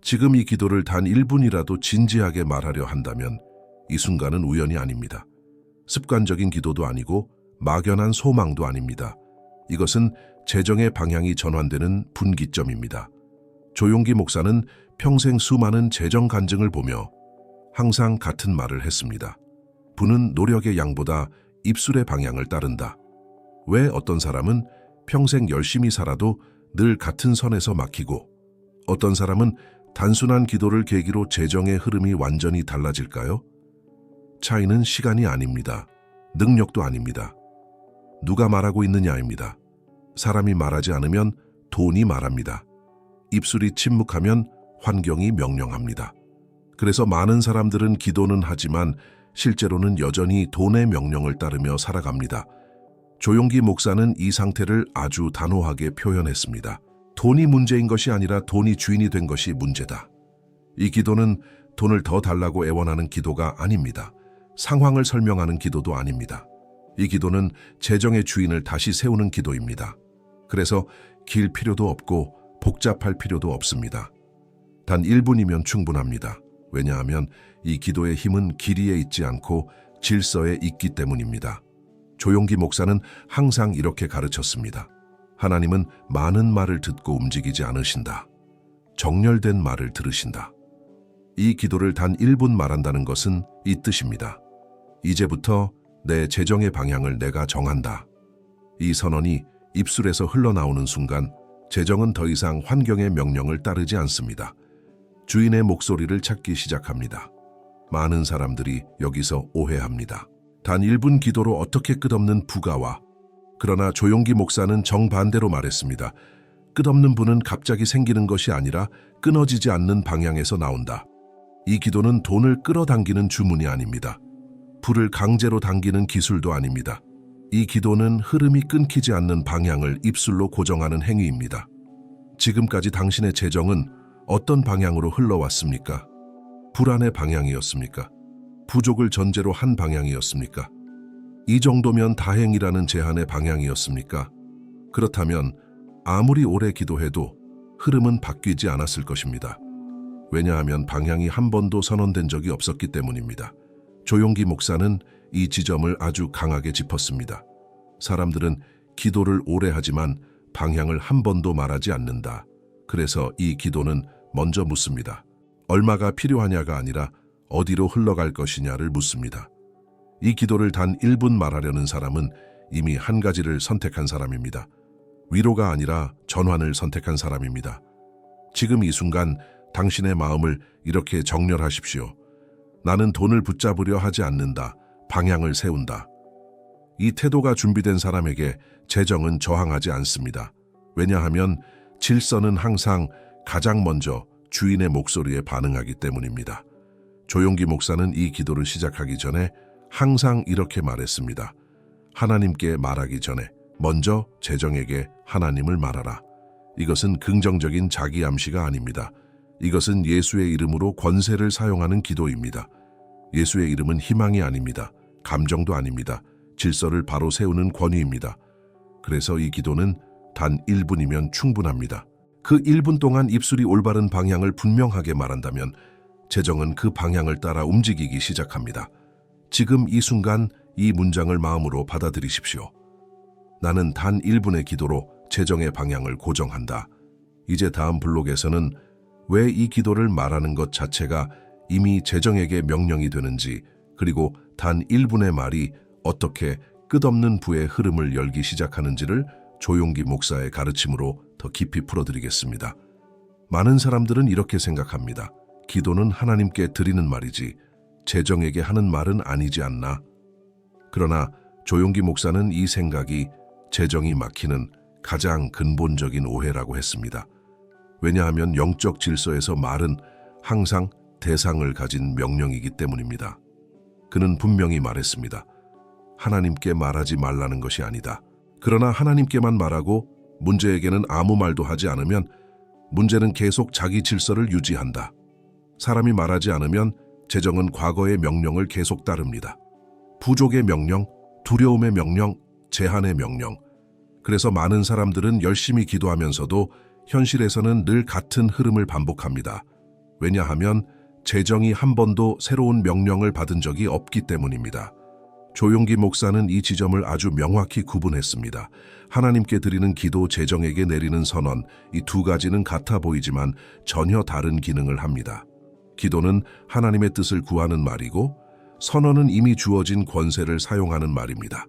지금 이 기도를 단 1분이라도 진지하게 말하려 한다면 이 순간은 우연이 아닙니다. 습관적인 기도도 아니고 막연한 소망도 아닙니다. 이것은 재정의 방향이 전환되는 분기점입니다. 조용기 목사는 평생 수많은 재정 간증을 보며 항상 같은 말을 했습니다. 부는 노력의 양보다 입술의 방향을 따른다. 왜 어떤 사람은 평생 열심히 살아도 늘 같은 선에서 막히고 어떤 사람은 단순한 기도를 계기로 재정의 흐름이 완전히 달라질까요? 차이는 시간이 아닙니다. 능력도 아닙니다. 누가 말하고 있느냐입니다. 사람이 말하지 않으면 돈이 말합니다. 입술이 침묵하면 환경이 명령합니다. 그래서 많은 사람들은 기도는 하지만 실제로는 여전히 돈의 명령을 따르며 살아갑니다. 조용기 목사는 이 상태를 아주 단호하게 표현했습니다. 돈이 문제인 것이 아니라 돈이 주인이 된 것이 문제다. 이 기도는 돈을 더 달라고 애원하는 기도가 아닙니다. 상황을 설명하는 기도도 아닙니다. 이 기도는 재정의 주인을 다시 세우는 기도입니다. 그래서 길 필요도 없고 복잡할 필요도 없습니다. 단 1분이면 충분합니다. 왜냐하면 이 기도의 힘은 길이에 있지 않고 질서에 있기 때문입니다. 조용기 목사는 항상 이렇게 가르쳤습니다. 하나님은 많은 말을 듣고 움직이지 않으신다. 정렬된 말을 들으신다. 이 기도를 단 1분 말한다는 것은 이 뜻입니다. 이제부터 내 재정의 방향을 내가 정한다. 이 선언이 입술에서 흘러나오는 순간 재정은 더 이상 환경의 명령을 따르지 않습니다. 주인의 목소리를 찾기 시작합니다. 많은 사람들이 여기서 오해합니다. 단 1분 기도로 어떻게 끝없는 부가 와? 그러나 조용기 목사는 정반대로 말했습니다. 끝없는 부는 갑자기 생기는 것이 아니라 끊어지지 않는 방향에서 나온다. 이 기도는 돈을 끌어당기는 주문이 아닙니다. 불을 강제로 당기는 기술도 아닙니다. 이 기도는 흐름이 끊기지 않는 방향을 입술로 고정하는 행위입니다. 지금까지 당신의 재정은 어떤 방향으로 흘러왔습니까? 불안의 방향이었습니까? 부족을 전제로 한 방향이었습니까? 이 정도면 다행이라는 제한의 방향이었습니까? 그렇다면 아무리 오래 기도해도 흐름은 바뀌지 않았을 것입니다. 왜냐하면 방향이 한 번도 선언된 적이 없었기 때문입니다. 조용기 목사는 이 지점을 아주 강하게 짚었습니다. 사람들은 기도를 오래 하지만 방향을 한 번도 말하지 않는다. 그래서 이 기도는 먼저 묻습니다. 얼마가 필요하냐가 아니라 어디로 흘러갈 것이냐를 묻습니다. 이 기도를 단 1분 말하려는 사람은 이미 한 가지를 선택한 사람입니다. 위로가 아니라 전환을 선택한 사람입니다. 지금 이 순간 당신의 마음을 이렇게 정렬하십시오. 나는 돈을 붙잡으려 하지 않는다. 방향을 세운다. 이 태도가 준비된 사람에게 재정은 저항하지 않습니다. 왜냐하면 질서는 항상 가장 먼저 주인의 목소리에 반응하기 때문입니다. 조용기 목사는 이 기도를 시작하기 전에 항상 이렇게 말했습니다. 하나님께 말하기 전에 먼저 재정에게 하나님을 말하라. 이것은 긍정적인 자기 암시가 아닙니다. 이것은 예수의 이름으로 권세를 사용하는 기도입니다. 예수의 이름은 희망이 아닙니다. 감정도 아닙니다. 질서를 바로 세우는 권위입니다. 그래서 이 기도는 단 1분이면 충분합니다. 그 1분 동안 입술이 올바른 방향을 분명하게 말한다면 재정은 그 방향을 따라 움직이기 시작합니다. 지금 이 순간 이 문장을 마음으로 받아들이십시오. 나는 단 1분의 기도로 재정의 방향을 고정한다. 이제 다음 블록에서는 왜 이 기도를 말하는 것 자체가 이미 재정에게 명령이 되는지, 그리고 단 1분의 말이 어떻게 끝없는 부의 흐름을 열기 시작하는지를 조용기 목사의 가르침으로 더 깊이 풀어드리겠습니다. 많은 사람들은 이렇게 생각합니다. 기도는 하나님께 드리는 말이지 재정에게 하는 말은 아니지 않나? 그러나 조용기 목사는 이 생각이 재정이 막히는 가장 근본적인 오해라고 했습니다. 왜냐하면 영적 질서에서 말은 항상 대상을 가진 명령이기 때문입니다. 그는 분명히 말했습니다. 하나님께 말하지 말라는 것이 아니다. 그러나 하나님께만 말하고 문제에게는 아무 말도 하지 않으면 문제는 계속 자기 질서를 유지한다. 사람이 말하지 않으면 재정은 과거의 명령을 계속 따릅니다. 부족의 명령, 두려움의 명령, 제한의 명령. 그래서 많은 사람들은 열심히 기도하면서도 현실에서는 늘 같은 흐름을 반복합니다. 왜냐하면 재정이 한 번도 새로운 명령을 받은 적이 없기 때문입니다. 조용기 목사는 이 지점을 아주 명확히 구분했습니다. 하나님께 드리는 기도, 재정에게 내리는 선언, 이 두 가지는 같아 보이지만 전혀 다른 기능을 합니다. 기도는 하나님의 뜻을 구하는 말이고 선언은 이미 주어진 권세를 사용하는 말입니다.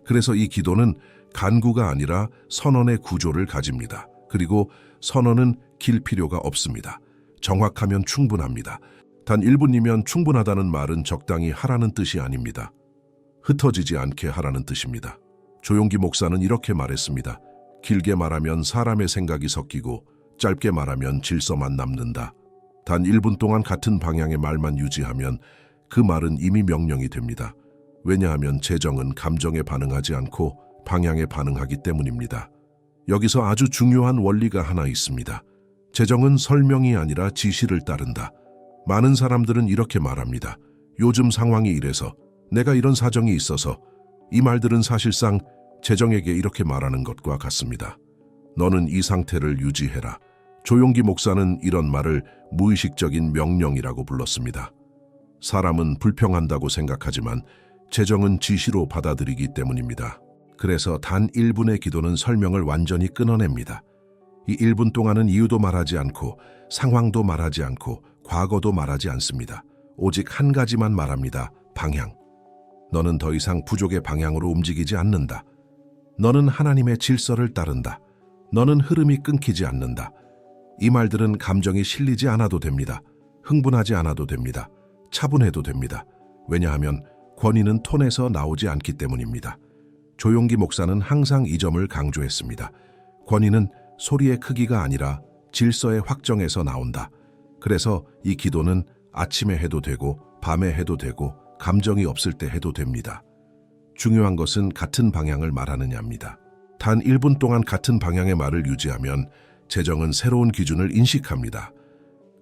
그래서 이 기도는 간구가 아니라 선언의 구조를 가집니다. 그리고 선언은 길 필요가 없습니다. 정확하면 충분합니다. 단 1분이면 충분하다는 말은 적당히 하라는 뜻이 아닙니다. 흩어지지 않게 하라는 뜻입니다. 조용기 목사는 이렇게 말했습니다. 길게 말하면 사람의 생각이 섞이고 짧게 말하면 질서만 남는다. 단 1분 동안 같은 방향의 말만 유지하면 그 말은 이미 명령이 됩니다. 왜냐하면 재정은 감정에 반응하지 않고 방향에 반응하기 때문입니다. 여기서 아주 중요한 원리가 하나 있습니다. 재정은 설명이 아니라 지시를 따른다. 많은 사람들은 이렇게 말합니다. 요즘 상황이 이래서, 내가 이런 사정이 있어서. 이 말들은 사실상 재정에게 이렇게 말하는 것과 같습니다. 너는 이 상태를 유지해라. 조용기 목사는 이런 말을 무의식적인 명령이라고 불렀습니다. 사람은 불평한다고 생각하지만 재정은 지시로 받아들이기 때문입니다. 그래서 단 1분의 기도는 설명을 완전히 끊어냅니다. 이 1분 동안은 이유도 말하지 않고 상황도 말하지 않고 과거도 말하지 않습니다. 오직 한 가지만 말합니다. 방향. 너는 더 이상 부족의 방향으로 움직이지 않는다. 너는 하나님의 질서를 따른다. 너는 흐름이 끊기지 않는다. 이 말들은 감정이 실리지 않아도 됩니다. 흥분하지 않아도 됩니다. 차분해도 됩니다. 왜냐하면 권위는 톤에서 나오지 않기 때문입니다. 조용기 목사는 항상 이 점을 강조했습니다. 권위는 소리의 크기가 아니라 질서의 확정에서 나온다. 그래서 이 기도는 아침에 해도 되고 밤에 해도 되고 감정이 없을 때 해도 됩니다. 중요한 것은 같은 방향을 말하느냐입니다. 단 1분 동안 같은 방향의 말을 유지하면 재정은 새로운 기준을 인식합니다.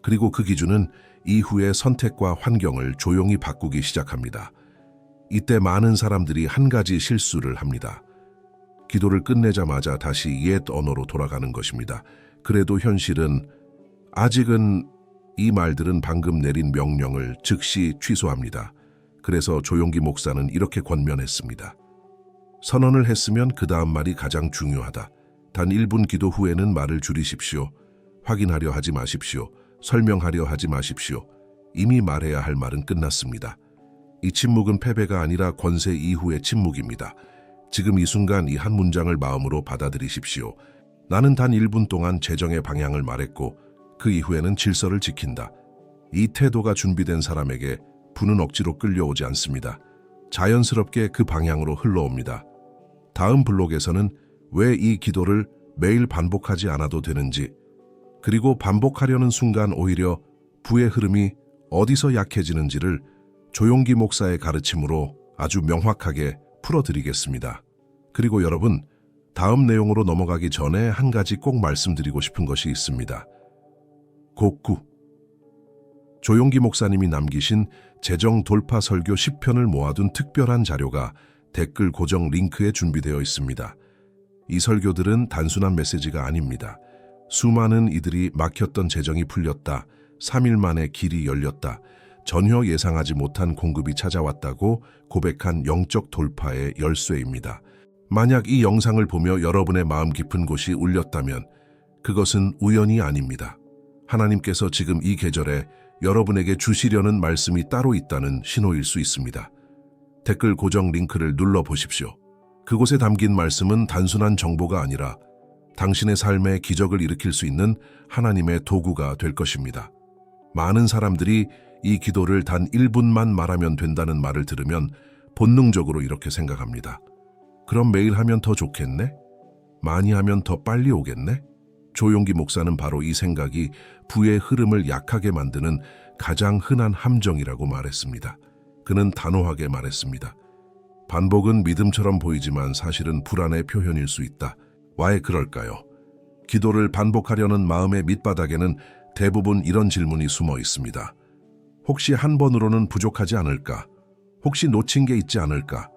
그리고 그 기준은 이후의 선택과 환경을 조용히 바꾸기 시작합니다. 이때 많은 사람들이 한 가지 실수를 합니다. 기도를 끝내자마자 다시 옛 언어로 돌아가는 것입니다. 그래도 현실은 아직은 이 말들은 방금 내린 명령을 즉시 취소합니다. 그래서 조용기 목사는 이렇게 권면했습니다. 선언을 했으면 그 다음 말이 가장 중요하다. 단 1분 기도 후에는 말을 줄이십시오. 확인하려 하지 마십시오. 설명하려 하지 마십시오. 이미 말해야 할 말은 끝났습니다. 이 침묵은 패배가 아니라 권세 이후의 침묵입니다. 지금 이 순간 이 한 문장을 마음으로 받아들이십시오. 나는 단 1분 동안 재정의 방향을 말했고 그 이후에는 질서를 지킨다. 이 태도가 준비된 사람에게 분은 억지로 끌려오지 않습니다. 자연스럽게 그 방향으로 흘러옵니다. 다음 블록에서는 왜 이 기도를 매일 반복하지 않아도 되는지, 그리고 반복하려는 순간 오히려 부의 흐름이 어디서 약해지는지를 조용기 목사의 가르침으로 아주 명확하게 풀어드리겠습니다. 그리고 여러분, 다음 내용으로 넘어가기 전에 한 가지 꼭 말씀드리고 싶은 것이 있습니다. 곡구. 조용기 목사님이 남기신 재정 돌파 설교 10편을 모아둔 특별한 자료가 댓글 고정 링크에 준비되어 있습니다. 이 설교들은 단순한 메시지가 아닙니다. 수많은 이들이 막혔던 재정이 풀렸다, 3일 만에 길이 열렸다, 전혀 예상하지 못한 공급이 찾아왔다고 고백한 영적 돌파의 열쇠입니다. 만약 이 영상을 보며 여러분의 마음 깊은 곳이 울렸다면 그것은 우연이 아닙니다. 하나님께서 지금 이 계절에 여러분에게 주시려는 말씀이 따로 있다는 신호일 수 있습니다. 댓글 고정 링크를 눌러보십시오. 그곳에 담긴 말씀은 단순한 정보가 아니라 당신의 삶에 기적을 일으킬 수 있는 하나님의 도구가 될 것입니다. 많은 사람들이 이 기도를 단 1분만 말하면 된다는 말을 들으면 본능적으로 이렇게 생각합니다. 그럼 매일 하면 더 좋겠네? 많이 하면 더 빨리 오겠네? 조용기 목사는 바로 이 생각이 부의 흐름을 약하게 만드는 가장 흔한 함정이라고 말했습니다. 그는 단호하게 말했습니다. 반복은 믿음처럼 보이지만 사실은 불안의 표현일 수 있다. 왜 그럴까요? 기도를 반복하려는 마음의 밑바닥에는 대부분 이런 질문이 숨어 있습니다. 혹시 한 번으로는 부족하지 않을까? 혹시 놓친 게 있지 않을까?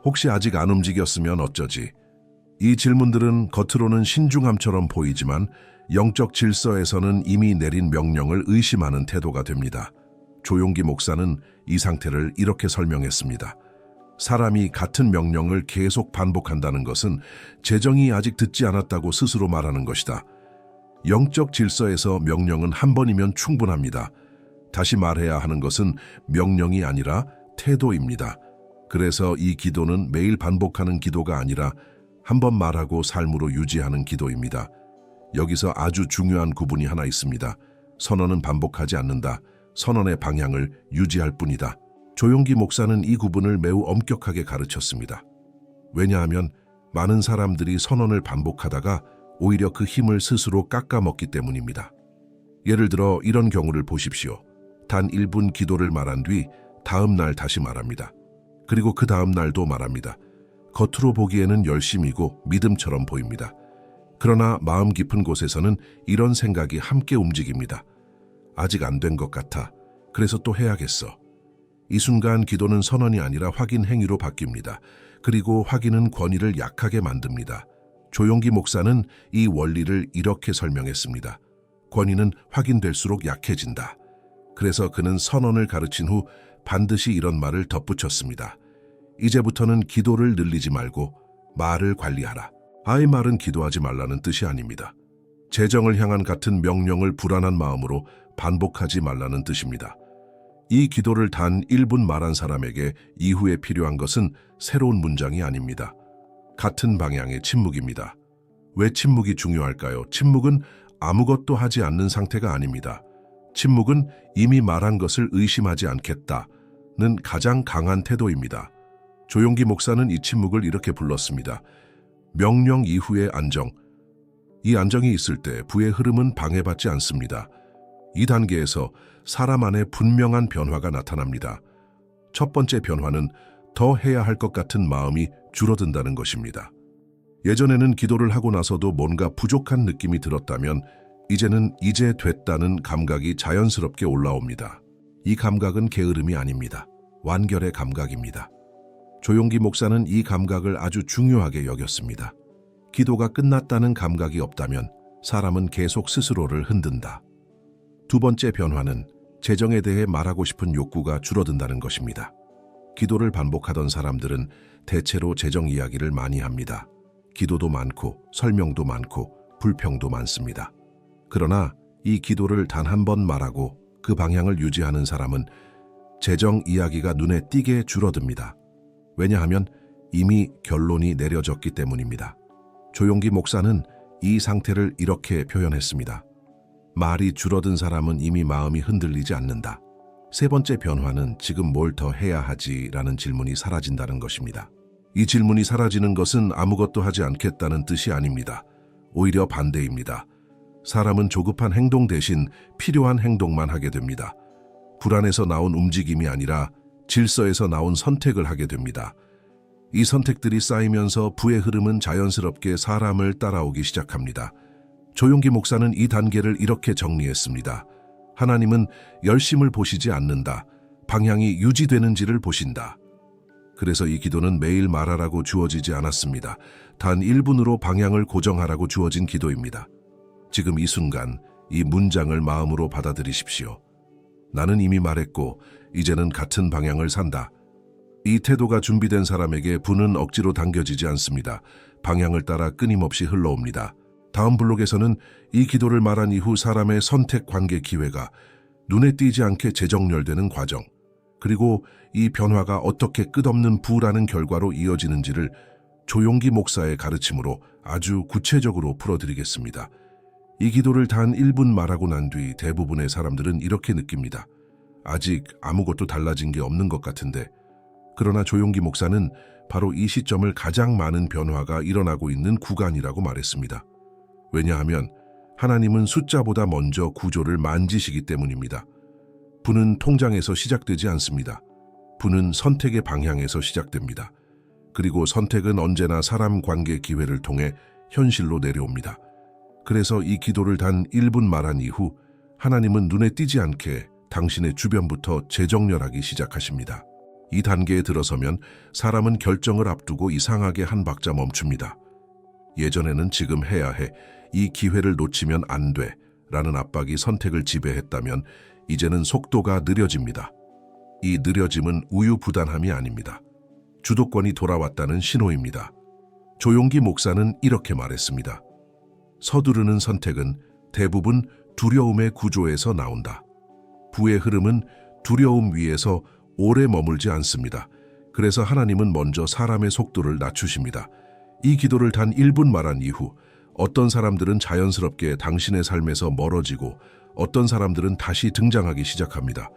혹시 아직 안 움직였으면 어쩌지? 이 질문들은 겉으로는 신중함처럼 보이지만 영적 질서에서는 이미 내린 명령을 의심하는 태도가 됩니다. 조용기 목사는 이 상태를 이렇게 설명했습니다. 사람이 같은 명령을 계속 반복한다는 것은 재정이 아직 듣지 않았다고 스스로 말하는 것이다. 영적 질서에서 명령은 한 번이면 충분합니다. 다시 말해야 하는 것은 명령이 아니라 태도입니다. 그래서 이 기도는 매일 반복하는 기도가 아니라 한 번 말하고 삶으로 유지하는 기도입니다. 여기서 아주 중요한 구분이 하나 있습니다. 선언은 반복하지 않는다. 선언의 방향을 유지할 뿐이다. 조용기 목사는 이 구분을 매우 엄격하게 가르쳤습니다. 왜냐하면 많은 사람들이 선언을 반복하다가 오히려 그 힘을 스스로 깎아먹기 때문입니다. 예를 들어 이런 경우를 보십시오. 단 1분 기도를 말한 뒤 다음 날 다시 말합니다. 그리고 그 다음 날도 말합니다. 겉으로 보기에는 열심이고 믿음처럼 보입니다. 그러나 마음 깊은 곳에서는 이런 생각이 함께 움직입니다. 아직 안 된 것 같아. 그래서 또 해야겠어. 이 순간 기도는 선언이 아니라 확인 행위로 바뀝니다. 그리고 확인은 권위를 약하게 만듭니다. 조용기 목사는 이 원리를 이렇게 설명했습니다. 권위는 확인될수록 약해진다. 그래서 그는 선언을 가르친 후 반드시 이런 말을 덧붙였습니다. 이제부터는 기도를 늘리지 말고 말을 관리하라. 아이 말은 기도하지 말라는 뜻이 아닙니다. 재정을 향한 같은 명령을 불안한 마음으로 반복하지 말라는 뜻입니다. 이 기도를 단 1분 말한 사람에게 이후에 필요한 것은 새로운 문장이 아닙니다. 같은 방향의 침묵입니다. 왜 침묵이 중요할까요? 침묵은 아무것도 하지 않는 상태가 아닙니다. 침묵은 이미 말한 것을 의심하지 않겠다는 가장 강한 태도입니다. 조용기 목사는 이 침묵을 이렇게 불렀습니다. 명령 이후의 안정. 이 안정이 있을 때 부의 흐름은 방해받지 않습니다. 이 단계에서 사람 안에 분명한 변화가 나타납니다. 첫 번째 변화는 더 해야 할 것 같은 마음이 줄어든다는 것입니다. 예전에는 기도를 하고 나서도 뭔가 부족한 느낌이 들었다면 이제는 이제 됐다는 감각이 자연스럽게 올라옵니다. 이 감각은 게으름이 아닙니다. 완결의 감각입니다. 조용기 목사는 이 감각을 아주 중요하게 여겼습니다. 기도가 끝났다는 감각이 없다면 사람은 계속 스스로를 흔든다. 두 번째 변화는 재정에 대해 말하고 싶은 욕구가 줄어든다는 것입니다. 기도를 반복하던 사람들은 대체로 재정 이야기를 많이 합니다. 기도도 많고 설명도 많고 불평도 많습니다. 그러나 이 기도를 단 한 번 말하고 그 방향을 유지하는 사람은 재정 이야기가 눈에 띄게 줄어듭니다. 왜냐하면 이미 결론이 내려졌기 때문입니다. 조용기 목사는 이 상태를 이렇게 표현했습니다. 말이 줄어든 사람은 이미 마음이 흔들리지 않는다. 세 번째 변화는 지금 뭘 더 해야 하지라는 질문이 사라진다는 것입니다. 이 질문이 사라지는 것은 아무것도 하지 않겠다는 뜻이 아닙니다. 오히려 반대입니다. 사람은 조급한 행동 대신 필요한 행동만 하게 됩니다. 불안에서 나온 움직임이 아니라 질서에서 나온 선택을 하게 됩니다. 이 선택들이 쌓이면서 부의 흐름은 자연스럽게 사람을 따라오기 시작합니다. 조용기 목사는 이 단계를 이렇게 정리했습니다. 하나님은 열심을 보시지 않는다. 방향이 유지되는지를 보신다. 그래서 이 기도는 매일 말하라고 주어지지 않았습니다. 단 1분으로 방향을 고정하라고 주어진 기도입니다. 지금 이 순간 이 문장을 마음으로 받아들이십시오. 나는 이미 말했고 이제는 같은 방향을 산다. 이 태도가 준비된 사람에게 부는 억지로 당겨지지 않습니다. 방향을 따라 끊임없이 흘러옵니다. 다음 블록에서는 이 기도를 말한 이후 사람의 선택 관계 기회가 눈에 띄지 않게 재정렬되는 과정, 그리고 이 변화가 어떻게 끝없는 부라는 결과로 이어지는지를 조용기 목사의 가르침으로 아주 구체적으로 풀어드리겠습니다. 이 기도를 단 1분 말하고 난 뒤 대부분의 사람들은 이렇게 느낍니다. 아직 아무것도 달라진 게 없는 것 같은데. 그러나 조용기 목사는 바로 이 시점을 가장 많은 변화가 일어나고 있는 구간이라고 말했습니다. 왜냐하면 하나님은 숫자보다 먼저 구조를 만지시기 때문입니다. 부는 통장에서 시작되지 않습니다. 부는 선택의 방향에서 시작됩니다. 그리고 선택은 언제나 사람 관계 기회를 통해 현실로 내려옵니다. 그래서 이 기도를 단 1분 말한 이후 하나님은 눈에 띄지 않게 당신의 주변부터 재정렬하기 시작하십니다. 이 단계에 들어서면 사람은 결정을 앞두고 이상하게 한 박자 멈춥니다. 예전에는 지금 해야 해, 이 기회를 놓치면 안 돼 라는 압박이 선택을 지배했다면 이제는 속도가 느려집니다. 이 느려짐은 우유부단함이 아닙니다. 주도권이 돌아왔다는 신호입니다. 조용기 목사는 이렇게 말했습니다. 서두르는 선택은 대부분 두려움의 구조에서 나온다. 부의 흐름은 두려움 위에서 오래 머물지 않습니다. 그래서 하나님은 먼저 사람의 속도를 낮추십니다. 이 기도를 단 1분 말한 이후 어떤 사람들은 자연스럽게 당신의 삶에서 멀어지고 어떤 사람들은 다시 등장하기 시작합니다.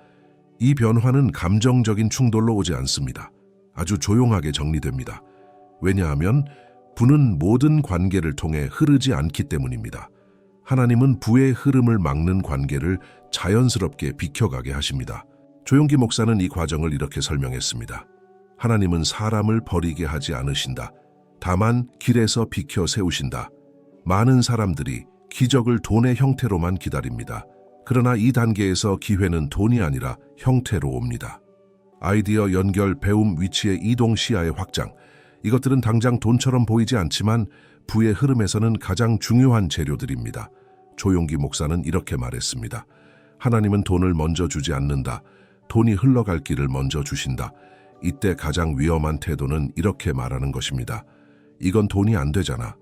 이 변화는 감정적인 충돌로 오지 않습니다. 아주 조용하게 정리됩니다. 왜냐하면 부는 모든 관계를 통해 흐르지 않기 때문입니다. 하나님은 부의 흐름을 막는 관계를 자연스럽게 비켜가게 하십니다. 조용기 목사는 이 과정을 이렇게 설명했습니다. 하나님은 사람을 버리게 하지 않으신다. 다만 길에서 비켜 세우신다. 많은 사람들이 기적을 돈의 형태로만 기다립니다. 그러나 이 단계에서 기회는 돈이 아니라 형태로 옵니다. 아이디어 연결, 배움, 위치의 이동, 시야의 확장. 이것들은 당장 돈처럼 보이지 않지만 부의 흐름에서는 가장 중요한 재료들입니다. 조용기 목사는 이렇게 말했습니다. 하나님은 돈을 먼저 주지 않는다. 돈이 흘러갈 길을 먼저 주신다. 이때 가장 위험한 태도는 이렇게 말하는 것입니다. 이건 돈이 안 되잖아.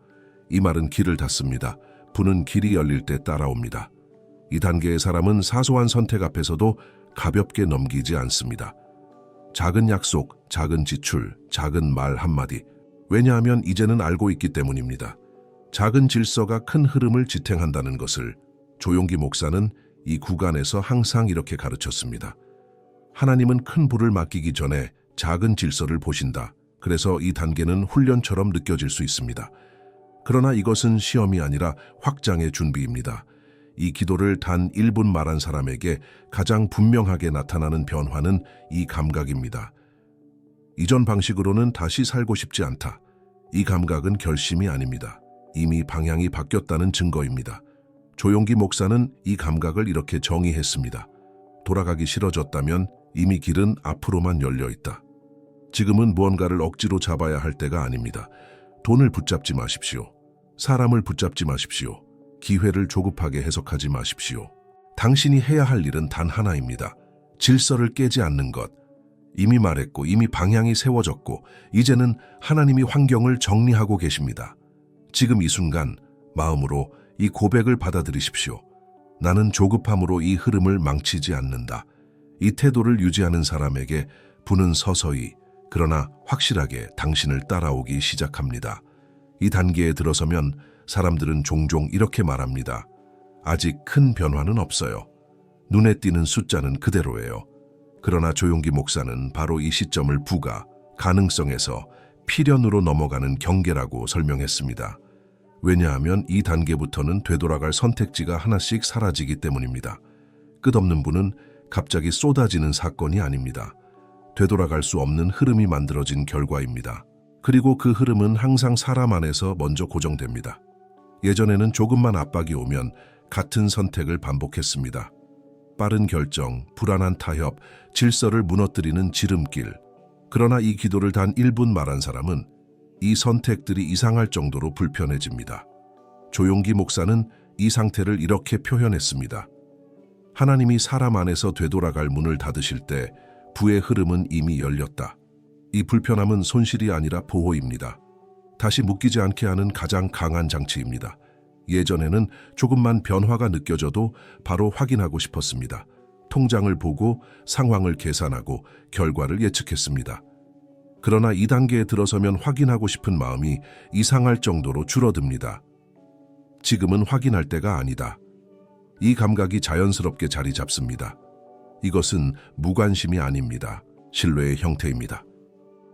이 말은 길을 닫습니다. 부는 길이 열릴 때 따라옵니다. 이 단계의 사람은 사소한 선택 앞에서도 가볍게 넘기지 않습니다. 작은 약속, 작은 지출, 작은 말 한마디. 왜냐하면 이제는 알고 있기 때문입니다. 작은 질서가 큰 흐름을 지탱한다는 것을 조용기 목사는 이 구간에서 항상 이렇게 가르쳤습니다. 하나님은 큰 불을 맡기기 전에 작은 질서를 보신다. 그래서 이 단계는 훈련처럼 느껴질 수 있습니다. 그러나 이것은 시험이 아니라 확장의 준비입니다. 이 기도를 단 1분 말한 사람에게 가장 분명하게 나타나는 변화는 이 감각입니다. 이전 방식으로는 다시 살고 싶지 않다. 이 감각은 결심이 아닙니다. 이미 방향이 바뀌었다는 증거입니다. 조용기 목사는 이 감각을 이렇게 정의했습니다. 돌아가기 싫어졌다면 이미 길은 앞으로만 열려 있다. 지금은 무언가를 억지로 잡아야 할 때가 아닙니다. 돈을 붙잡지 마십시오. 사람을 붙잡지 마십시오. 기회를 조급하게 해석하지 마십시오. 당신이 해야 할 일은 단 하나입니다. 질서를 깨지 않는 것. 이미 말했고 이미 방향이 세워졌고 이제는 하나님이 환경을 정리하고 계십니다. 지금 이 순간 마음으로 이 고백을 받아들이십시오. 나는 조급함으로 이 흐름을 망치지 않는다. 이 태도를 유지하는 사람에게 부는 서서히 그러나 확실하게 당신을 따라오기 시작합니다. 이 단계에 들어서면 사람들은 종종 이렇게 말합니다. 아직 큰 변화는 없어요. 눈에 띄는 숫자는 그대로예요. 그러나 조용기 목사는 바로 이 시점을 부가, 가능성에서 필연으로 넘어가는 경계라고 설명했습니다. 왜냐하면 이 단계부터는 되돌아갈 선택지가 하나씩 사라지기 때문입니다. 끝없는 부는 갑자기 쏟아지는 사건이 아닙니다. 되돌아갈 수 없는 흐름이 만들어진 결과입니다. 그리고 그 흐름은 항상 사람 안에서 먼저 고정됩니다. 예전에는 조금만 압박이 오면 같은 선택을 반복했습니다. 빠른 결정, 불안한 타협, 질서를 무너뜨리는 지름길. 그러나 이 기도를 단 1분 말한 사람은 이 선택들이 이상할 정도로 불편해집니다. 조용기 목사는 이 상태를 이렇게 표현했습니다. 하나님이 사람 안에서 되돌아갈 문을 닫으실 때 부의 흐름은 이미 열렸다. 이 불편함은 손실이 아니라 보호입니다. 다시 묶이지 않게 하는 가장 강한 장치입니다. 예전에는 조금만 변화가 느껴져도 바로 확인하고 싶었습니다. 통장을 보고 상황을 계산하고 결과를 예측했습니다. 그러나 이 단계에 들어서면 확인하고 싶은 마음이 이상할 정도로 줄어듭니다. 지금은 확인할 때가 아니다. 이 감각이 자연스럽게 자리 잡습니다. 이것은 무관심이 아닙니다. 신뢰의 형태입니다.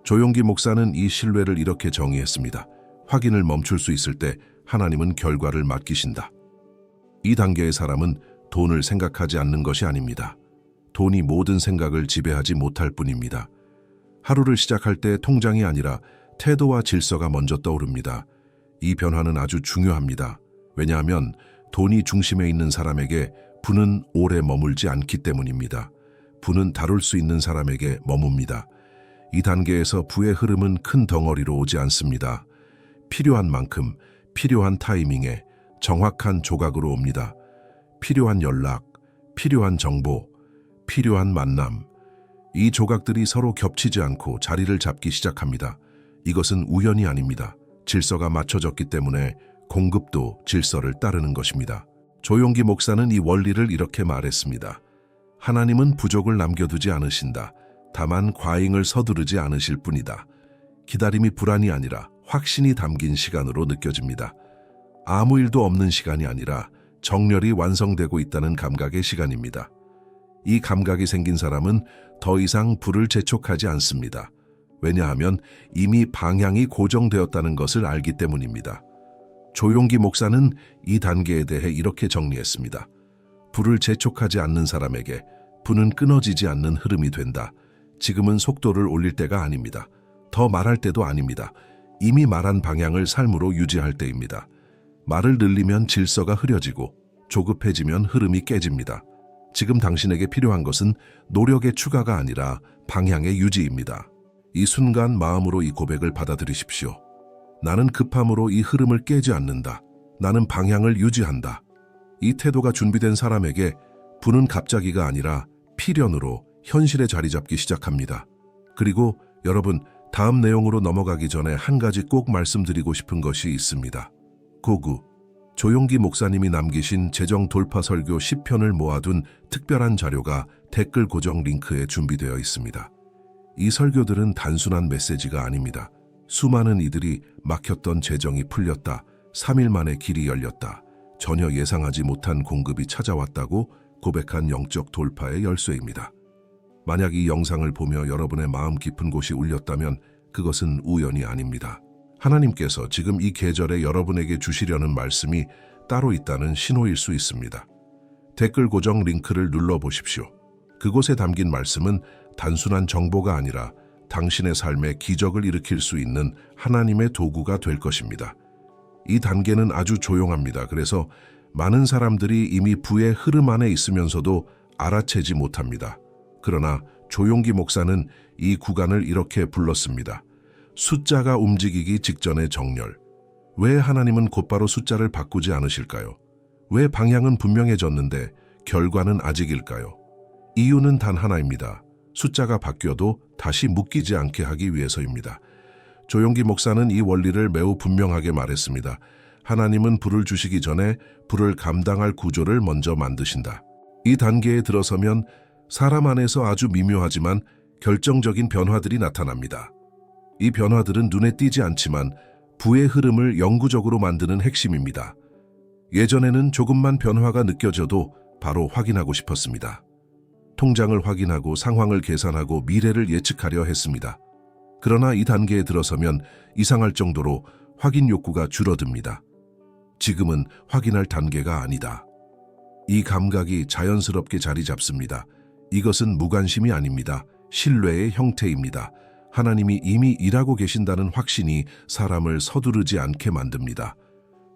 조용기 목사는 이 신뢰를 이렇게 정의했습니다. 확인을 멈출 수 있을 때 하나님은 결과를 맡기신다. 이 단계의 사람은 돈을 생각하지 않는 것이 아닙니다. 돈이 모든 생각을 지배하지 못할 뿐입니다. 하루를 시작할 때 통장이 아니라 태도와 질서가 먼저 떠오릅니다. 이 변화는 아주 중요합니다. 왜냐하면 돈이 중심에 있는 사람에게 부는 오래 머물지 않기 때문입니다. 부는 다룰 수 있는 사람에게 머뭅니다. 이 단계에서 부의 흐름은 큰 덩어리로 오지 않습니다. 필요한 만큼, 필요한 타이밍에 정확한 조각으로 옵니다. 필요한 연락, 필요한 정보, 필요한 만남. 이 조각들이 서로 겹치지 않고 자리를 잡기 시작합니다. 이것은 우연이 아닙니다. 질서가 맞춰졌기 때문에 공급도 질서를 따르는 것입니다. 조용기 목사는 이 원리를 이렇게 말했습니다. 하나님은 부족을 남겨두지 않으신다. 다만 과잉을 서두르지 않으실 뿐이다. 기다림이 불안이 아니라 확신이 담긴 시간으로 느껴집니다. 아무 일도 없는 시간이 아니라 정렬이 완성되고 있다는 감각의 시간입니다. 이 감각이 생긴 사람은 더 이상 불을 재촉하지 않습니다. 왜냐하면 이미 방향이 고정되었다는 것을 알기 때문입니다. 조용기 목사는 이 단계에 대해 이렇게 정리했습니다. 불을 재촉하지 않는 사람에게 불은 끊어지지 않는 흐름이 된다. 지금은 속도를 올릴 때가 아닙니다. 더 말할 때도 아닙니다. 이미 말한 방향을 삶으로 유지할 때입니다. 말을 늘리면 질서가 흐려지고 조급해지면 흐름이 깨집니다. 지금 당신에게 필요한 것은 노력의 추가가 아니라 방향의 유지입니다. 이 순간 마음으로 이 고백을 받아들이십시오. 나는 급함으로 이 흐름을 깨지 않는다. 나는 방향을 유지한다. 이 태도가 준비된 사람에게 불은 갑자기가 아니라 필연으로 현실에 자리 잡기 시작합니다. 그리고 여러분, 다음 내용으로 넘어가기 전에 한 가지 꼭 말씀드리고 싶은 것이 있습니다. 고구, 조용기 목사님이 남기신 재정 돌파 설교 10편을 모아둔 특별한 자료가 댓글 고정 링크에 준비되어 있습니다. 이 설교들은 단순한 메시지가 아닙니다. 수많은 이들이 막혔던 재정이 풀렸다, 3일 만에 길이 열렸다, 전혀 예상하지 못한 공급이 찾아왔다고 고백한 영적 돌파의 열쇠입니다. 만약 이 영상을 보며 여러분의 마음 깊은 곳이 울렸다면 그것은 우연이 아닙니다. 하나님께서 지금 이 계절에 여러분에게 주시려는 말씀이 따로 있다는 신호일 수 있습니다. 댓글 고정 링크를 눌러보십시오. 그곳에 담긴 말씀은 단순한 정보가 아니라 당신의 삶에 기적을 일으킬 수 있는 하나님의 도구가 될 것입니다. 이 단계는 아주 조용합니다. 그래서 많은 사람들이 이미 부의 흐름 안에 있으면서도 알아채지 못합니다. 그러나 조용기 목사는 이 구간을 이렇게 불렀습니다. 숫자가 움직이기 직전의 정렬. 왜 하나님은 곧바로 숫자를 바꾸지 않으실까요? 왜 방향은 분명해졌는데 결과는 아직일까요? 이유는 단 하나입니다. 숫자가 바뀌어도 다시 묶이지 않게 하기 위해서입니다. 조용기 목사는 이 원리를 매우 분명하게 말했습니다. 하나님은 불을 주시기 전에 불을 감당할 구조를 먼저 만드신다. 이 단계에 들어서면 사람 안에서 아주 미묘하지만 결정적인 변화들이 나타납니다. 이 변화들은 눈에 띄지 않지만 부의 흐름을 영구적으로 만드는 핵심입니다. 예전에는 조금만 변화가 느껴져도 바로 확인하고 싶었습니다. 통장을 확인하고 상황을 계산하고 미래를 예측하려 했습니다. 그러나 이 단계에 들어서면 이상할 정도로 확인 욕구가 줄어듭니다. 지금은 확인할 단계가 아니다. 이 감각이 자연스럽게 자리 잡습니다. 이것은 무관심이 아닙니다. 신뢰의 형태입니다. 하나님이 이미 일하고 계신다는 확신이 사람을 서두르지 않게 만듭니다.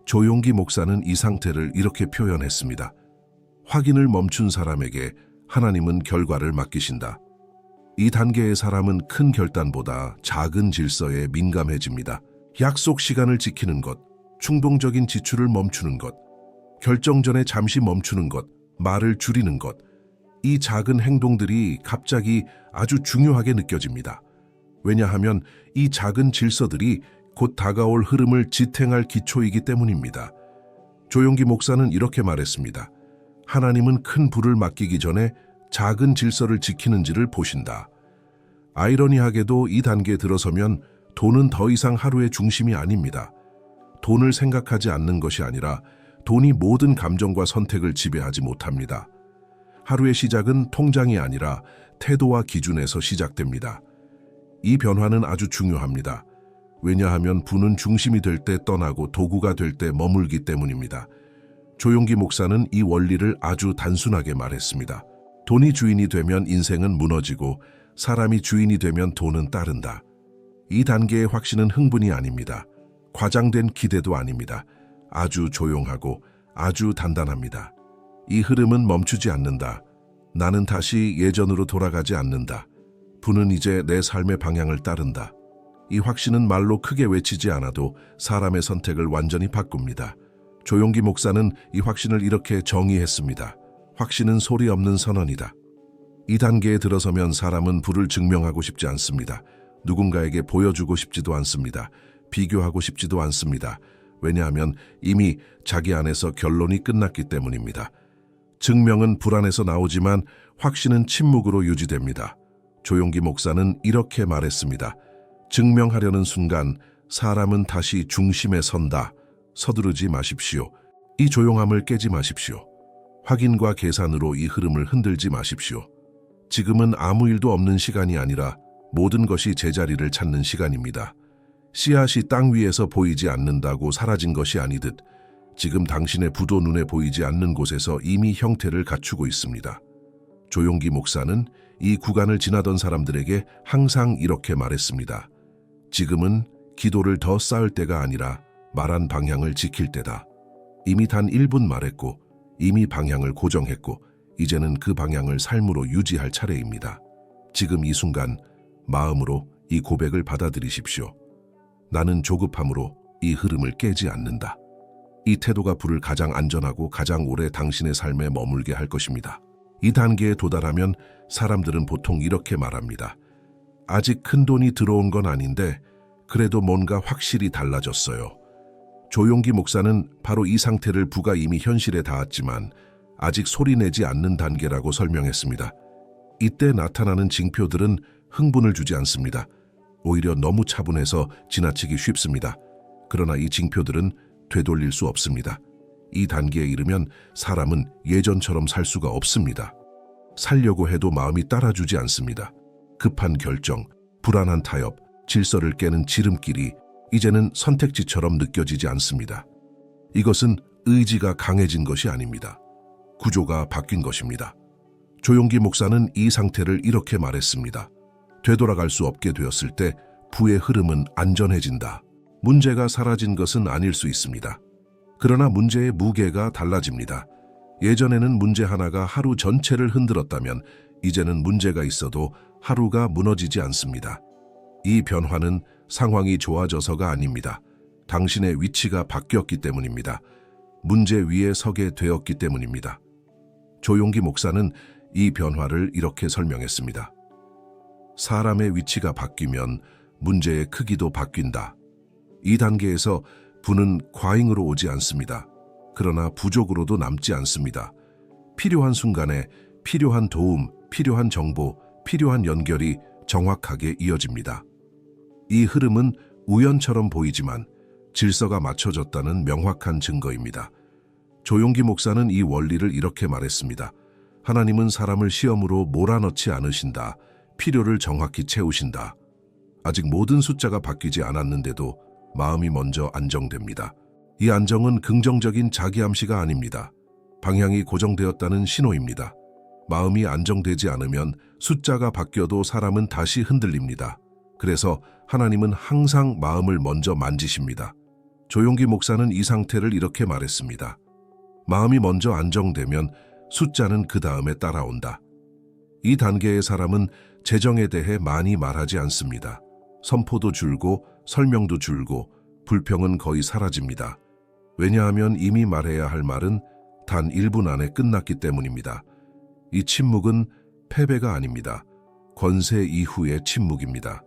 조용기 목사는 이 상태를 이렇게 표현했습니다. 확인을 멈춘 사람에게 하나님은 결과를 맡기신다. 이 단계의 사람은 큰 결단보다 작은 질서에 민감해집니다. 약속 시간을 지키는 것, 충동적인 지출을 멈추는 것, 결정 전에 잠시 멈추는 것, 말을 줄이는 것, 이 작은 행동들이 갑자기 아주 중요하게 느껴집니다. 왜냐하면 이 작은 질서들이 곧 다가올 흐름을 지탱할 기초이기 때문입니다. 조용기 목사는 이렇게 말했습니다. 하나님은 큰 불을 맡기기 전에 작은 질서를 지키는지를 보신다. 아이러니하게도 이 단계에 들어서면 돈은 더 이상 하루의 중심이 아닙니다. 돈을 생각하지 않는 것이 아니라 돈이 모든 감정과 선택을 지배하지 못합니다. 하루의 시작은 통장이 아니라 태도와 기준에서 시작됩니다. 이 변화는 아주 중요합니다. 왜냐하면 부는 중심이 될 때 떠나고 도구가 될 때 머물기 때문입니다. 조용기 목사는 이 원리를 아주 단순하게 말했습니다. 돈이 주인이 되면 인생은 무너지고 사람이 주인이 되면 돈은 따른다. 이 단계의 확신은 흥분이 아닙니다. 과장된 기대도 아닙니다. 아주 조용하고 아주 단단합니다. 이 흐름은 멈추지 않는다. 나는 다시 예전으로 돌아가지 않는다. 부는 이제 내 삶의 방향을 따른다. 이 확신은 말로 크게 외치지 않아도 사람의 선택을 완전히 바꿉니다. 조용기 목사는 이 확신을 이렇게 정의했습니다. 확신은 소리 없는 선언이다. 이 단계에 들어서면 사람은 불을 증명하고 싶지 않습니다. 누군가에게 보여주고 싶지도 않습니다. 비교하고 싶지도 않습니다. 왜냐하면 이미 자기 안에서 결론이 끝났기 때문입니다. 증명은 불안에서 나오지만 확신은 침묵으로 유지됩니다. 조용기 목사는 이렇게 말했습니다. 증명하려는 순간 사람은 다시 중심에 선다. 서두르지 마십시오. 이 조용함을 깨지 마십시오. 확인과 계산으로 이 흐름을 흔들지 마십시오. 지금은 아무 일도 없는 시간이 아니라 모든 것이 제자리를 찾는 시간입니다. 씨앗이 땅 위에서 보이지 않는다고 사라진 것이 아니듯 지금 당신의 부도 눈에 보이지 않는 곳에서 이미 형태를 갖추고 있습니다. 조용기 목사는 이 구간을 지나던 사람들에게 항상 이렇게 말했습니다. 지금은 기도를 더 쌓을 때가 아니라 말한 방향을 지킬 때다. 이미 단 1분 말했고 이미 방향을 고정했고 이제는 그 방향을 삶으로 유지할 차례입니다. 지금 이 순간 마음으로 이 고백을 받아들이십시오. 나는 조급함으로 이 흐름을 깨지 않는다. 이 태도가 불을 가장 안전하고 가장 오래 당신의 삶에 머물게 할 것입니다. 이 단계에 도달하면 사람들은 보통 이렇게 말합니다. 아직 큰 돈이 들어온 건 아닌데 그래도 뭔가 확실히 달라졌어요. 조용기 목사는 바로 이 상태를 부가 이미 현실에 닿았지만 아직 소리내지 않는 단계라고 설명했습니다. 이때 나타나는 징표들은 흥분을 주지 않습니다. 오히려 너무 차분해서 지나치기 쉽습니다. 그러나 이 징표들은 되돌릴 수 없습니다. 이 단계에 이르면 사람은 예전처럼 살 수가 없습니다. 살려고 해도 마음이 따라주지 않습니다. 급한 결정, 불안한 타협, 질서를 깨는 지름길이 이제는 선택지처럼 느껴지지 않습니다. 이것은 의지가 강해진 것이 아닙니다. 구조가 바뀐 것입니다. 조용기 목사는 이 상태를 이렇게 말했습니다. 되돌아갈 수 없게 되었을 때 부의 흐름은 안전해진다. 문제가 사라진 것은 아닐 수 있습니다. 그러나 문제의 무게가 달라집니다. 예전에는 문제 하나가 하루 전체를 흔들었다면 이제는 문제가 있어도 하루가 무너지지 않습니다. 이 변화는 상황이 좋아져서가 아닙니다. 당신의 위치가 바뀌었기 때문입니다. 문제 위에 서게 되었기 때문입니다. 조용기 목사는 이 변화를 이렇게 설명했습니다. 사람의 위치가 바뀌면 문제의 크기도 바뀐다. 이 단계에서 부는 과잉으로 오지 않습니다. 그러나 부족으로도 남지 않습니다. 필요한 순간에 필요한 도움, 필요한 정보, 필요한 연결이 정확하게 이어집니다. 이 흐름은 우연처럼 보이지만 질서가 맞춰졌다는 명확한 증거입니다. 조용기 목사는 이 원리를 이렇게 말했습니다. 하나님은 사람을 시험으로 몰아넣지 않으신다. 필요를 정확히 채우신다. 아직 모든 숫자가 바뀌지 않았는데도 마음이 먼저 안정됩니다. 이 안정은 긍정적인 자기암시가 아닙니다. 방향이 고정되었다는 신호입니다. 마음이 안정되지 않으면 숫자가 바뀌어도 사람은 다시 흔들립니다. 그래서 하나님은 항상 마음을 먼저 만지십니다. 조용기 목사는 이 상태를 이렇게 말했습니다. 마음이 먼저 안정되면 숫자는 그 다음에 따라온다. 이 단계의 사람은 재정에 대해 많이 말하지 않습니다. 선포도 줄고 설명도 줄고 불평은 거의 사라집니다. 왜냐하면 이미 말해야 할 말은 단 1분 안에 끝났기 때문입니다. 이 침묵은 패배가 아닙니다. 권세 이후의 침묵입니다.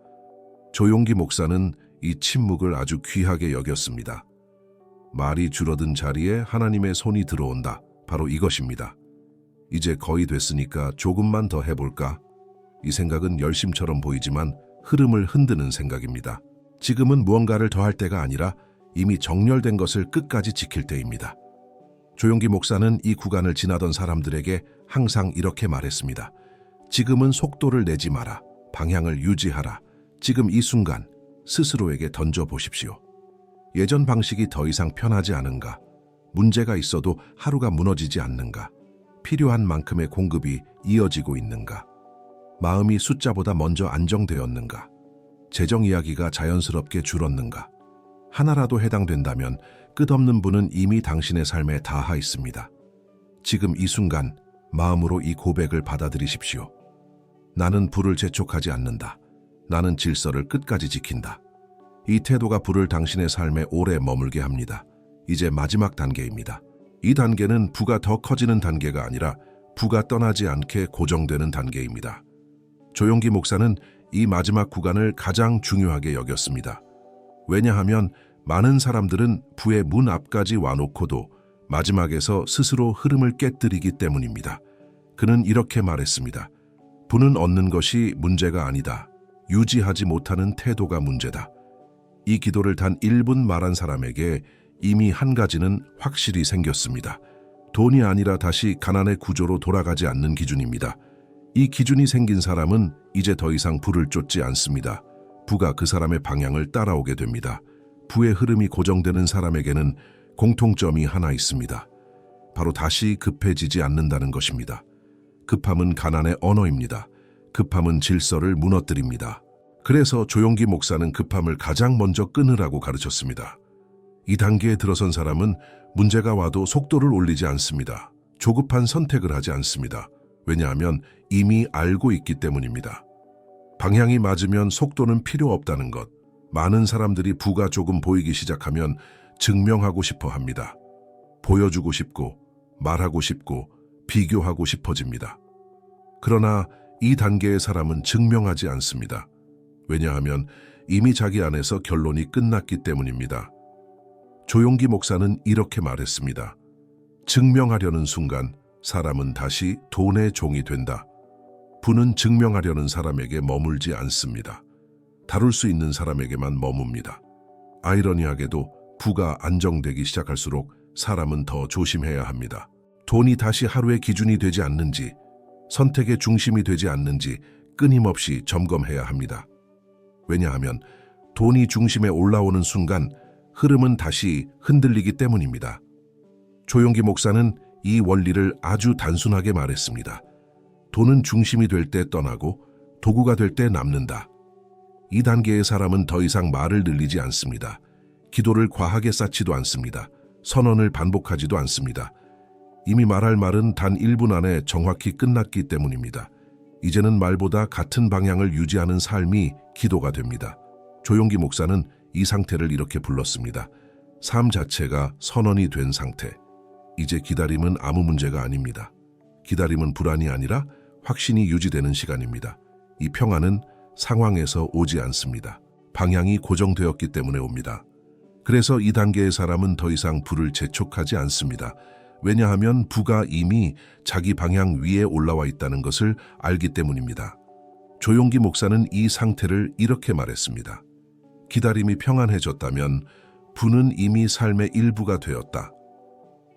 조용기 목사는 이 침묵을 아주 귀하게 여겼습니다. 말이 줄어든 자리에 하나님의 손이 들어온다. 바로 이것입니다. 이제 거의 됐으니까 조금만 더 해볼까? 이 생각은 열심처럼 보이지만 흐름을 흔드는 생각입니다. 지금은 무언가를 더할 때가 아니라 이미 정렬된 것을 끝까지 지킬 때입니다. 조용기 목사는 이 구간을 지나던 사람들에게 항상 이렇게 말했습니다. 지금은 속도를 내지 마라. 방향을 유지하라. 지금 이 순간 스스로에게 던져보십시오. 예전 방식이 더 이상 편하지 않은가? 문제가 있어도 하루가 무너지지 않는가? 필요한 만큼의 공급이 이어지고 있는가? 마음이 숫자보다 먼저 안정되었는가? 재정 이야기가 자연스럽게 줄었는가? 하나라도 해당된다면 끝없는 부는 이미 당신의 삶에 닿아 있습니다. 지금 이 순간 마음으로 이 고백을 받아들이십시오. 나는 불을 재촉하지 않는다. 나는 질서를 끝까지 지킨다. 이 태도가 불을 당신의 삶에 오래 머물게 합니다. 이제 마지막 단계입니다. 이 단계는 부가 더 커지는 단계가 아니라 부가 떠나지 않게 고정되는 단계입니다. 조용기 목사는 이 마지막 구간을 가장 중요하게 여겼습니다. 왜냐하면 많은 사람들은 부의 문 앞까지 와놓고도 마지막에서 스스로 흐름을 깨뜨리기 때문입니다. 그는 이렇게 말했습니다. 부는 얻는 것이 문제가 아니다. 유지하지 못하는 태도가 문제다. 이 기도를 단 1분 말한 사람에게 이미 한 가지는 확실히 생겼습니다. 돈이 아니라 다시 가난의 구조로 돌아가지 않는 기준입니다. 이 기준이 생긴 사람은 이제 더 이상 부를 쫓지 않습니다. 부가 그 사람의 방향을 따라오게 됩니다. 부의 흐름이 고정되는 사람에게는 공통점이 하나 있습니다. 바로 다시 급해지지 않는다는 것입니다. 급함은 가난의 언어입니다. 급함은 질서를 무너뜨립니다. 그래서 조용기 목사는 급함을 가장 먼저 끊으라고 가르쳤습니다. 이 단계에 들어선 사람은 문제가 와도 속도를 올리지 않습니다. 조급한 선택을 하지 않습니다. 왜냐하면 이미 알고 있기 때문입니다. 방향이 맞으면 속도는 필요 없다는 것. 많은 사람들이 부가 조금 보이기 시작하면 증명하고 싶어 합니다. 보여주고 싶고, 말하고 싶고, 비교하고 싶어집니다. 그러나 이 단계의 사람은 증명하지 않습니다. 왜냐하면 이미 자기 안에서 결론이 끝났기 때문입니다. 조용기 목사는 이렇게 말했습니다. 증명하려는 순간 사람은 다시 돈의 종이 된다. 부는 증명하려는 사람에게 머물지 않습니다. 다룰 수 있는 사람에게만 머뭅니다. 아이러니하게도 부가 안정되기 시작할수록 사람은 더 조심해야 합니다. 돈이 다시 하루의 기준이 되지 않는지, 선택의 중심이 되지 않는지 끊임없이 점검해야 합니다. 왜냐하면 돈이 중심에 올라오는 순간 흐름은 다시 흔들리기 때문입니다. 조용기 목사는 이 원리를 아주 단순하게 말했습니다. 돈은 중심이 될 때 떠나고 도구가 될 때 남는다. 이 단계의 사람은 더 이상 말을 늘리지 않습니다. 기도를 과하게 쌓지도 않습니다. 선언을 반복하지도 않습니다. 이미 말할 말은 단 1분 안에 정확히 끝났기 때문입니다. 이제는 말보다 같은 방향을 유지하는 삶이 기도가 됩니다. 조용기 목사는 이 상태를 이렇게 불렀습니다. 삶 자체가 선언이 된 상태. 이제 기다림은 아무 문제가 아닙니다. 기다림은 불안이 아니라 확신이 유지되는 시간입니다. 이 평안은 상황에서 오지 않습니다. 방향이 고정되었기 때문에 옵니다. 그래서 이 단계의 사람은 더 이상 부를 재촉하지 않습니다. 왜냐하면 부가 이미 자기 방향 위에 올라와 있다는 것을 알기 때문입니다. 조용기 목사는 이 상태를 이렇게 말했습니다. 기다림이 평안해졌다면 부는 이미 삶의 일부가 되었다.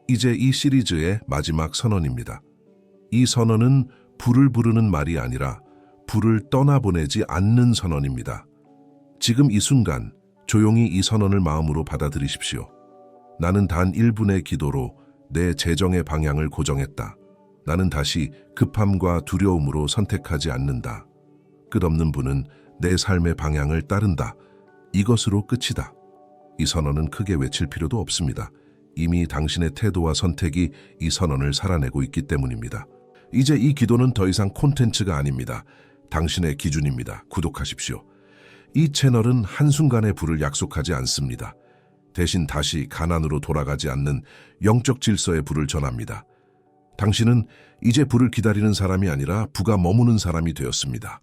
이제 이 시리즈의 마지막 선언입니다. 이 선언은 부를 부르는 말이 아니라 부를 떠나보내지 않는 선언입니다. 지금 이 순간 조용히 이 선언을 마음으로 받아들이십시오. 나는 단 1분의 기도로 내 재정의 방향을 고정했다. 나는 다시 급함과 두려움으로 선택하지 않는다. 끝없는 부는 내 삶의 방향을 따른다. 이것으로 끝이다. 이 선언은 크게 외칠 필요도 없습니다. 이미 당신의 태도와 선택이 이 선언을 살아내고 있기 때문입니다. 이제 이 기도는 더 이상 콘텐츠가 아닙니다. 당신의 기준입니다. 구독하십시오. 이 채널은 한순간의 부를 약속하지 않습니다. 대신 다시 가난으로 돌아가지 않는 영적 질서의 부를 전합니다. 당신은 이제 부를 기다리는 사람이 아니라 부가 머무는 사람이 되었습니다.